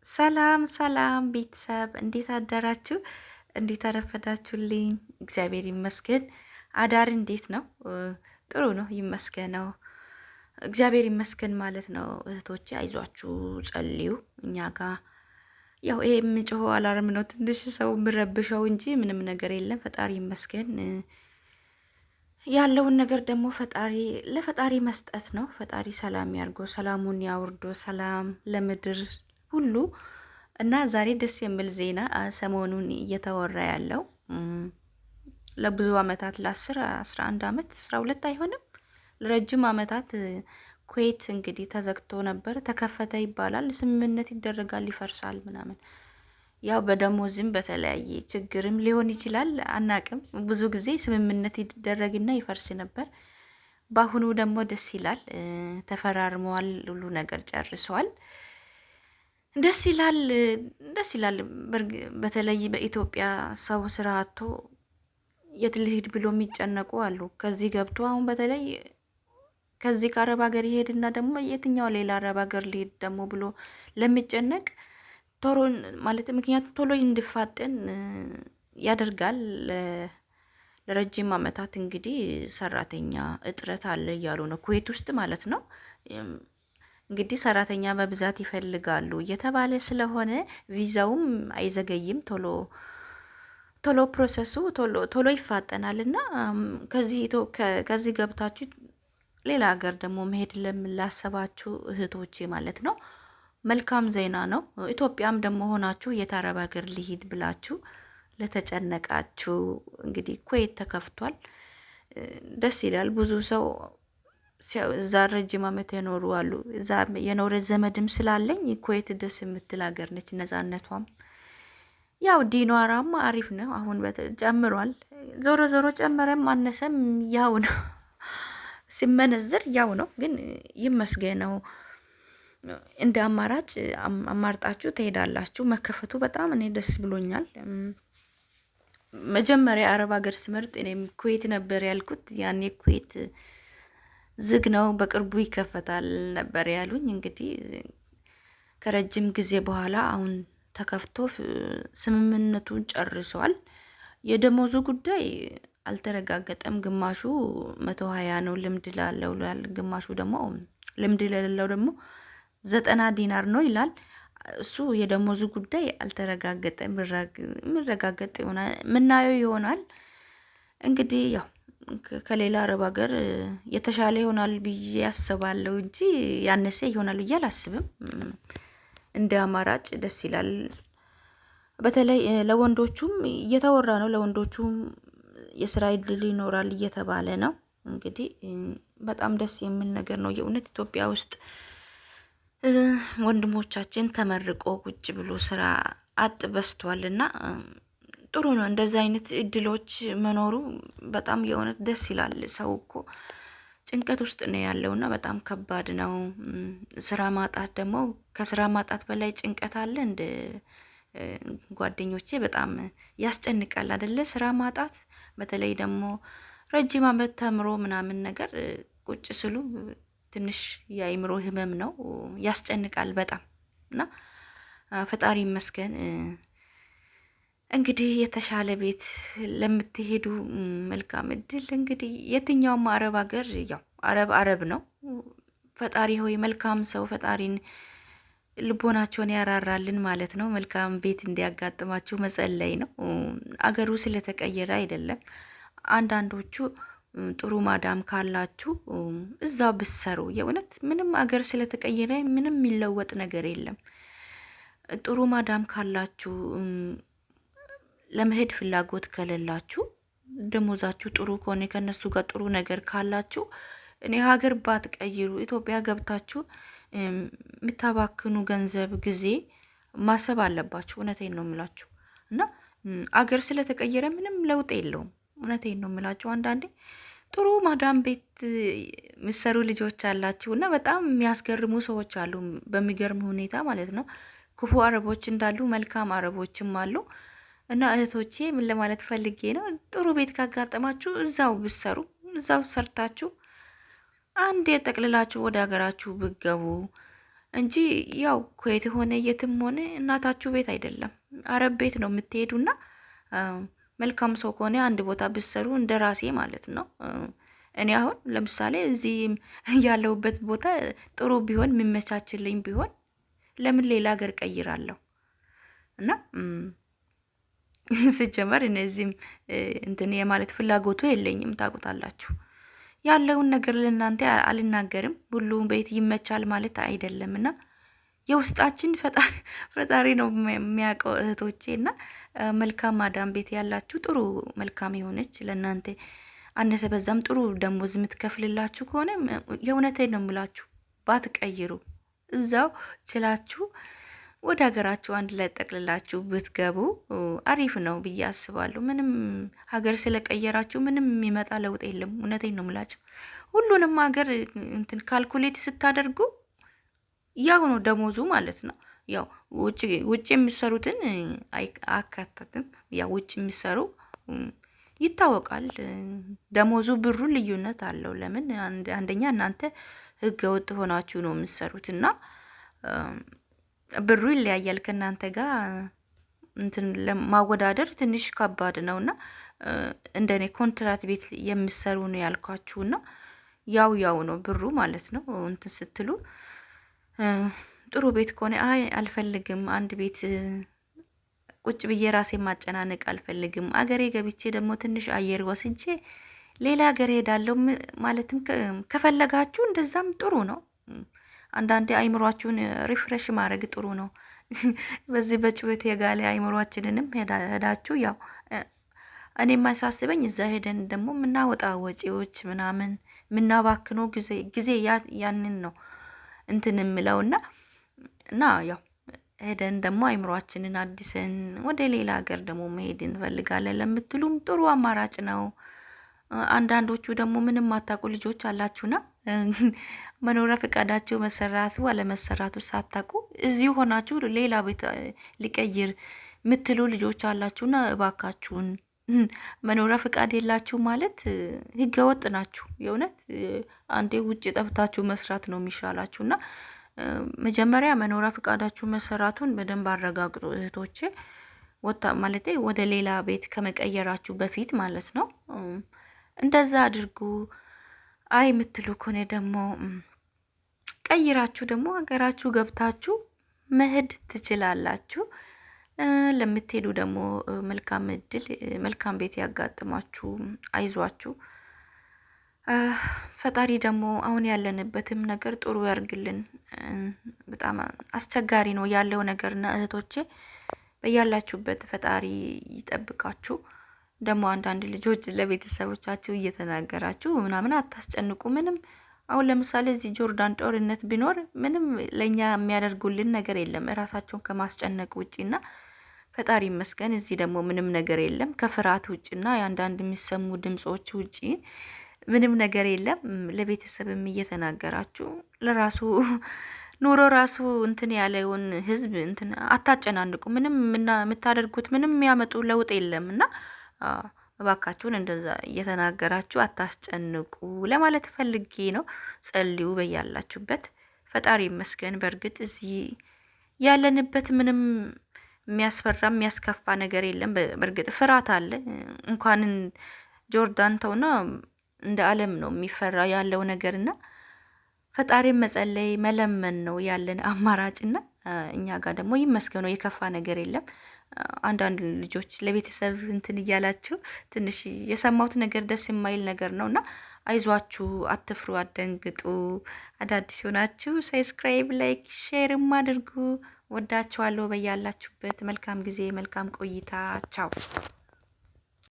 ሰላም ሰላም ቤተሰብ እንዴት አደራችሁ? እንዴት አረፈዳችሁልኝ? እግዚአብሔር ይመስገን። አዳር እንዴት ነው? ጥሩ ነው ይመስገነው። እግዚአብሔር ይመስገን ማለት ነው። እህቶቼ አይዟችሁ፣ ጸልዩ። እኛ ጋር ያው ይሄ የምጮኸው አላርም ነው ትንሽ ሰው የምረብሸው እንጂ ምንም ነገር የለም። ፈጣሪ ይመስገን። ያለውን ነገር ደግሞ ለፈጣሪ መስጠት ነው። ፈጣሪ ሰላም ያርጎ፣ ሰላሙን ያውርዶ፣ ሰላም ለምድር ሁሉ እና ዛሬ ደስ የሚል ዜና ሰሞኑን እየተወራ ያለው ለብዙ አመታት ለ11 አመት 12 አይሆንም ለረጅም አመታት ኩዌት እንግዲህ ተዘግቶ ነበር። ተከፈተ ይባላል፣ ስምምነት ይደረጋል፣ ይፈርሳል ምናምን። ያው በደሞዝም በተለያየ ችግርም ሊሆን ይችላል አናቅም። ብዙ ጊዜ ስምምነት ይደረግና ይፈርስ ነበር። በአሁኑ ደግሞ ደስ ይላል፣ ተፈራርመዋል፣ ሁሉ ነገር ጨርሰዋል። ደስ ይላል፣ ደስ ይላል። በተለይ በኢትዮጵያ ሰው ስራ አጥቶ የት ልሂድ ብሎ የሚጨነቁ አሉ። ከዚህ ገብቶ አሁን በተለይ ከዚህ ከአረብ ሀገር ይሄድና ደግሞ የትኛው ሌላ አረብ ሀገር ሊሄድ ደግሞ ብሎ ለሚጨነቅ ቶሎ ማለት ምክንያቱም ቶሎ እንዲፋጠን ያደርጋል። ለረጅም አመታት እንግዲህ ሰራተኛ እጥረት አለ እያሉ ነው፣ ኩዌት ውስጥ ማለት ነው። እንግዲህ ሰራተኛ በብዛት ይፈልጋሉ እየተባለ ስለሆነ ቪዛውም አይዘገይም፣ ቶሎ ቶሎ ፕሮሰሱ ቶሎ ይፋጠናል እና ከዚህ ገብታችሁ ሌላ ሀገር ደግሞ መሄድ ለምላሰባችሁ እህቶቼ ማለት ነው መልካም ዜና ነው። ኢትዮጵያም ደግሞ ሆናችሁ የት አረብ ሀገር ሊሄድ ብላችሁ ለተጨነቃችሁ እንግዲህ ኩዌት ተከፍቷል። ደስ ይላል። ብዙ ሰው እዛ ረጅም አመት የኖሩ አሉ። እዛ የኖረ ዘመድም ስላለኝ ኩዌት ደስ የምትል ሀገር ነች። ነጻነቷም ያው ዲኗራም አሪፍ ነው። አሁን ጨምሯል። ዞሮ ዞሮ ጨመረም አነሰም ያው ነው፣ ሲመነዝር ያው ነው። ግን ይመስገነው እንደ አማራጭ አማርጣችሁ ትሄዳላችሁ። መከፈቱ በጣም እኔ ደስ ብሎኛል። መጀመሪያ አረብ ሀገር ስመርጥ እኔም ኩዌት ነበር ያልኩት። ያኔ ኩዌት ዝግ ነው፣ በቅርቡ ይከፈታል ነበር ያሉኝ። እንግዲህ ከረጅም ጊዜ በኋላ አሁን ተከፍቶ ስምምነቱን ጨርሰዋል። የደሞዙ ጉዳይ አልተረጋገጠም። ግማሹ 120 ነው ልምድ ላለው ይላል፣ ግማሹ ደግሞ ልምድ ለሌለው ደግሞ 90 ዲናር ነው ይላል። እሱ የደሞዙ ጉዳይ አልተረጋገጠም። የሚረጋገጥ ይሆናል፣ ምናየው ይሆናል። እንግዲህ ያው ከሌላ አረብ ሀገር የተሻለ ይሆናል ብዬ ያስባለሁ እንጂ ያነሰ ይሆናል ብዬ አላስብም። እንደ አማራጭ ደስ ይላል። በተለይ ለወንዶቹም እየተወራ ነው። ለወንዶቹም የስራ እድል ይኖራል እየተባለ ነው። እንግዲህ በጣም ደስ የሚል ነገር ነው የእውነት። ኢትዮጵያ ውስጥ ወንድሞቻችን ተመርቆ ቁጭ ብሎ ስራ አጥ በስቷልና ጥሩ ነው እንደዚህ አይነት እድሎች መኖሩ። በጣም የእውነት ደስ ይላል። ሰው እኮ ጭንቀት ውስጥ ነው ያለውና በጣም ከባድ ነው። ስራ ማጣት ደግሞ ከስራ ማጣት በላይ ጭንቀት አለ እንደ ጓደኞቼ በጣም ያስጨንቃል አይደለ? ስራ ማጣት በተለይ ደግሞ ረጅም አመት ተምሮ ምናምን ነገር ቁጭ ስሉ ትንሽ የአእምሮ ህመም ነው፣ ያስጨንቃል በጣም እና ፈጣሪ ይመስገን። እንግዲህ የተሻለ ቤት ለምትሄዱ መልካም እድል። እንግዲህ የትኛውም አረብ ሀገር ያው አረብ ነው። ፈጣሪ ሆይ መልካም ሰው ፈጣሪን ልቦናቸውን ያራራልን ማለት ነው። መልካም ቤት እንዲያጋጥማችሁ መጸለይ ነው። አገሩ ስለተቀየረ አይደለም። አንዳንዶቹ ጥሩ ማዳም ካላችሁ እዛው ብሰሩ የእውነት ምንም አገር ስለተቀየረ ምንም የሚለወጥ ነገር የለም። ጥሩ ማዳም ካላችሁ ለመሄድ ፍላጎት ከሌላችሁ ደሞዛችሁ ጥሩ ከሆነ ከነሱ ጋር ጥሩ ነገር ካላችሁ እኔ ሀገር ባትቀይሩ ኢትዮጵያ ገብታችሁ የምታባክኑ ገንዘብ ጊዜ ማሰብ አለባችሁ። እውነቴን ነው የምላችሁ እና አገር ስለተቀየረ ምንም ለውጥ የለውም። እውነቴን ነው የምላችሁ። አንዳንዴ ጥሩ ማዳም ቤት የሚሰሩ ልጆች አላችሁ እና በጣም የሚያስገርሙ ሰዎች አሉ፣ በሚገርም ሁኔታ ማለት ነው። ክፉ አረቦች እንዳሉ መልካም አረቦችም አሉ። እና እህቶቼ ምን ለማለት ፈልጌ ነው፣ ጥሩ ቤት ካጋጠማችሁ እዛው ብሰሩ፣ እዛው ሰርታችሁ አንድ የጠቅልላችሁ ወደ ሀገራችሁ ብገቡ እንጂ ያው ኩዌት ሆነ የትም ሆነ እናታችሁ ቤት አይደለም፣ አረብ ቤት ነው የምትሄዱና መልካም ሰው ከሆነ አንድ ቦታ ብትሰሩ እንደ ራሴ ማለት ነው። እኔ አሁን ለምሳሌ እዚህ ያለሁበት ቦታ ጥሩ ቢሆን የሚመቻችልኝ ቢሆን ለምን ሌላ ሀገር ቀይራለሁ? እና ስጀመር እነዚህም እንትን የማለት ፍላጎቱ የለኝም። ታውቁታላችሁ። ያለውን ነገር ለእናንተ አልናገርም። ሁሉም ቤት ይመቻል ማለት አይደለም እና የውስጣችን ፈጣሪ ነው የሚያውቀው እህቶቼ። እና መልካም ማዳም ቤት ያላችሁ ጥሩ መልካም የሆነች ለእናንተ አነሰ በዛም ጥሩ ደሞዝ የምትከፍልላችሁ ከሆነ የእውነቴን ነው የምላችሁ ባትቀይሩ እዛው ችላችሁ ወደ ሀገራችሁ አንድ ላይ ጠቅልላችሁ ብትገቡ አሪፍ ነው ብዬ አስባለሁ። ምንም ሀገር ስለቀየራችሁ ምንም የሚመጣ ለውጥ የለም። እውነቴን ነው የምላችሁ። ሁሉንም ሀገር እንትን ካልኩሌት ስታደርጉ ያው ነው ደሞዙ ማለት ነው። ያው ውጭ የሚሰሩትን አካተትም። ያው ውጭ የሚሰሩ ይታወቃል ደሞዙ ብሩ ልዩነት አለው። ለምን አንደኛ እናንተ ህገ ወጥ ሆናችሁ ነው የምትሰሩት እና ብሩ ይለያያል ከእናንተ ጋር እንትን ለማወዳደር ትንሽ ከባድ ነውና እንደኔ ኮንትራት ቤት የሚሰሩ ነው ያልኳችሁና ያው ነው ብሩ ማለት ነው። እንትን ስትሉ ጥሩ ቤት ከሆነ አይ አልፈልግም፣ አንድ ቤት ቁጭ ብዬ ራሴ ማጨናነቅ አልፈልግም፣ አገሬ ገብቼ ደግሞ ትንሽ አየር ወስጄ ሌላ ሀገር ሄዳለሁ ማለትም ከፈለጋችሁ እንደዛም ጥሩ ነው። አንዳንዴ አይምሯችሁን ሪፍሬሽ ማድረግ ጥሩ ነው። በዚህ በጭወት የጋለ አይምሯችንንም ሄዳችሁ ያው እኔ የማያሳስበኝ እዛ ሄደን ደግሞ የምናወጣ ወጪዎች ምናምን የምናባክነው ጊዜ ያንን ነው እንትን የምለውና እና ያው ሄደን ደግሞ አይምሯችንን አዲስን ወደ ሌላ ሀገር ደግሞ መሄድ እንፈልጋለን ለምትሉም ጥሩ አማራጭ ነው። አንዳንዶቹ ደግሞ ምንም ማታውቁ ልጆች አላችሁና መኖሪያ ፈቃዳችሁ መሰራቱ አለመሰራቱ ሳታውቁ እዚሁ ሆናችሁ ሌላ ቤት ሊቀይር የምትሉ ልጆች አላችሁና እባካችሁን መኖሪያ ፈቃድ የላችሁ ማለት ህገወጥ ናችሁ። የእውነት አንዴ ውጭ ጠፍታችሁ መስራት ነው የሚሻላችሁና መጀመሪያ መኖሪያ ፈቃዳችሁ መሰራቱን በደንብ አረጋግጡ እህቶቼ። ወጣ ማለት ወደ ሌላ ቤት ከመቀየራችሁ በፊት ማለት ነው። እንደዛ አድርጉ። አይ የምትሉ ከሆነ ደግሞ ቀይራችሁ ደግሞ ሀገራችሁ ገብታችሁ መሄድ ትችላላችሁ። ለምትሄዱ ደግሞ መልካም እድል፣ መልካም ቤት ያጋጥማችሁ። አይዟችሁ። ፈጣሪ ደግሞ አሁን ያለንበትም ነገር ጥሩ ያርግልን። በጣም አስቸጋሪ ነው ያለው ነገርና እህቶቼ በያላችሁበት ፈጣሪ ይጠብቃችሁ። ደግሞ አንዳንድ ልጆች ለቤተሰቦቻችሁ እየተናገራችሁ ምናምን አታስጨንቁ። ምንም አሁን ለምሳሌ እዚህ ጆርዳን ጦርነት ቢኖር ምንም ለኛ የሚያደርጉልን ነገር የለም እራሳቸውን ከማስጨነቅ ውጪና ፈጣሪ ይመስገን እዚህ ደግሞ ምንም ነገር የለም ከፍርሃት ውጭና የአንዳንድ የሚሰሙ ድምጾች ውጪ ምንም ነገር የለም። ለቤተሰብም እየተናገራችሁ ለራሱ ኑሮ ራሱ እንትን ያለውን ህዝብ እንትን አታጨናንቁ። ምንም የምታደርጉት ምንም የሚያመጡ ለውጥ የለም እና እባካችሁን እንደዛ እየተናገራችሁ አታስጨንቁ ለማለት ፈልጌ ነው። ጸልዩ በያላችሁበት። ፈጣሪ ይመስገን። በእርግጥ እዚህ ያለንበት ምንም የሚያስፈራ የሚያስከፋ ነገር የለም። በእርግጥ ፍርሃት አለ። እንኳንን ጆርዳን ተውና እንደ ዓለም ነው የሚፈራ ያለው ነገርና ፈጣሪን መጸለይ መለመን ነው ያለን አማራጭና እኛ ጋር ደግሞ ይመስገነው የከፋ ነገር የለም። አንዳንድ ልጆች ለቤተሰብ እንትን እያላችሁ ትንሽ የሰማሁት ነገር ደስ የማይል ነገር ነውና አይዟችሁ፣ አትፍሩ፣ አትደንግጡ። አዳዲስ ሆናችሁ ሰብስክራይብ፣ ላይክ፣ ሼርም አድርጉ። ወዳችኋለሁ። በያላችሁበት መልካም ጊዜ፣ መልካም ቆይታ። ቻው